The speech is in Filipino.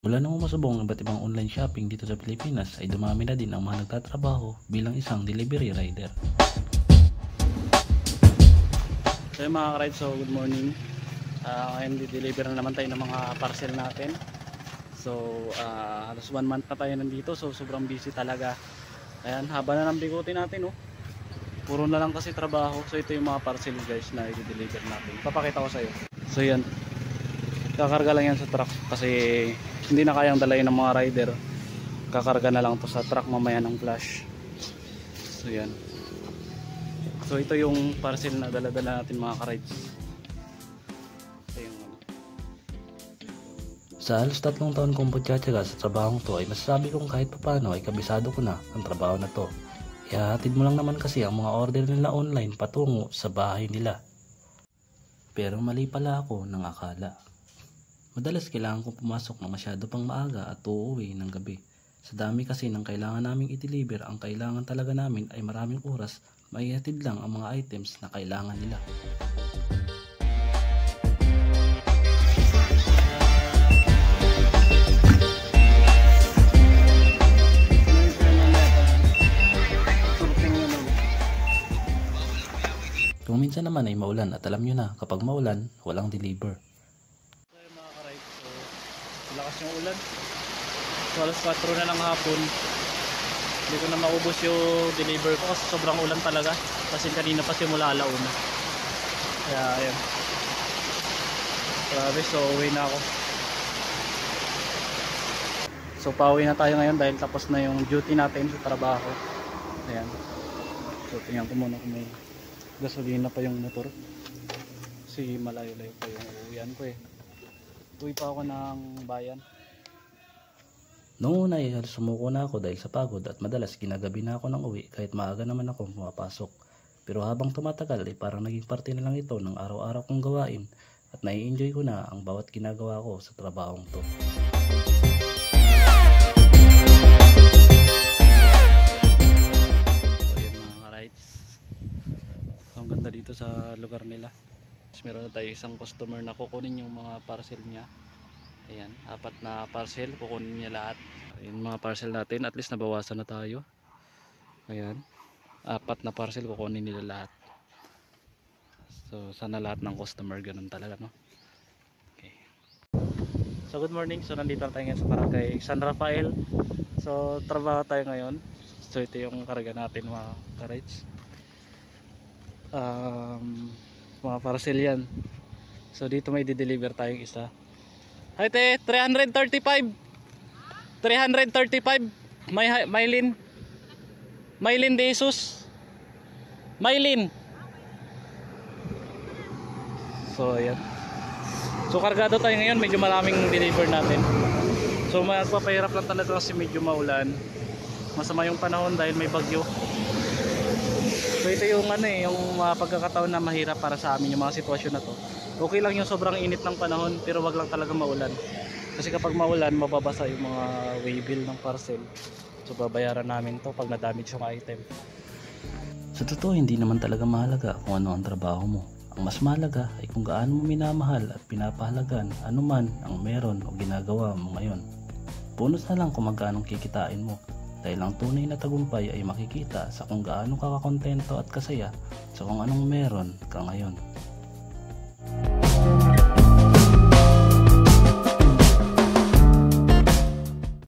Mula nang umusbong ang iba't ibang online shopping dito sa Pilipinas ay dumami na din ang mga nagtatrabaho bilang isang delivery rider. So yung mga ka-ride, so good morning. Ngayon di-deliver na naman tayo ng mga parcel natin. So halos 1 month na tayo nandito, so sobrang busy talaga. Ayan, haba na ng bigutin natin, oh. Puro na lang kasi trabaho. So ito yung mga parcel guys na i-deliver natin. Papakita ko sa iyo. So yan, kakarga lang yan sa truck kasi hindi na kayang dalayin ng mga rider. Kakarga na lang to sa truck mamaya ng flash. So yan. So ito yung parcel na dala-dala natin mga ka-rides. Ito yung Sa halos 3 taon kong pagtsatsaga sa trabahong to ay masasabi kong kahit papano ay kabisado ko na ang trabaho na to. Ihahatid mo lang naman kasi ang mga order nila online patungo sa bahay nila. Pero mali pala ako ng akala. Madalas kailangan kong pumasok na masyado pang maaga at uuwi ng gabi. Sa dami kasi ng kailangan naming i-deliver, ang kailangan talaga namin ay maraming oras, maihatid lang ang mga items na kailangan nila. Kung minsan naman ay maulan at alam nyo na kapag maulan, walang deliver. Lakas yung ulan. So alas 4 na ng hapon. Hindi ko na maubos yung deliver ko kasi sobrang ulan talaga. Kasi kanina pa simula alauna. Kaya ayan. Grabe, so uwi na ako. So pauwi na tayo ngayon dahil tapos na yung duty natin sa trabaho. Ayan. So tingnan ko muna kung may gasolina pa yung motor. Kasi malayo-layo pa yung uwian ko eh. Uwi pa ako ng bayan. Noong una ay sumuko na ako dahil sa pagod at madalas ginagabi na ako ng uwi kahit maaga naman ako pumapasok. Pero habang tumatagal ay parang naging parte na lang ito ng araw-araw kong gawain at nai-enjoy ko na ang bawat ginagawa ko sa trabahong to. So yun mga ka-rides. Ang ganda dito sa lugar nila. Meron na tayo isang customer na kukunin yung mga parcel niya. Ayan, 4 na parcel, kukunin niya lahat. Ayan mga parcel natin, at least nabawasan na tayo. Ayan, 4 na parcel kukunin nila lahat. So sana lahat ng customer ganun talaga, no? Okay. So good morning, so nandito tayo ngayon sa barangay San Rafael. So trabaho tayo ngayon. So ito yung karga natin mga ka-rides. Mga parcel yan. So dito may di-deliver tayong isa. Ay te, 335 Maylin de Jesus Maylin. So ayan. So kargado tayo ngayon, medyo maraming deliver natin. So magpapahirap lang talaga kasi medyo maulan. Masama yung panahon dahil may bagyo. So ito yung yung mga pagkakataon na mahirap para sa amin yung mga sitwasyon na to. Okay lang yung sobrang init ng panahon pero wag lang talaga maulan. Kasi kapag maulan mababasa yung mga waybill ng parcel. So babayaran namin to pag na-damage yung item. Sa totoo hindi naman talaga mahalaga kung ano ang trabaho mo. Ang mas mahalaga ay kung gaano mo minamahal at pinapahalagan anuman ang meron o ginagawa mo ngayon. Bonus na lang kung magkano kikitain mo. Dahil ang tunay na tagumpay ay makikita sa kung gaano ka kakontento at kasaya sa kung anong meron ka ngayon.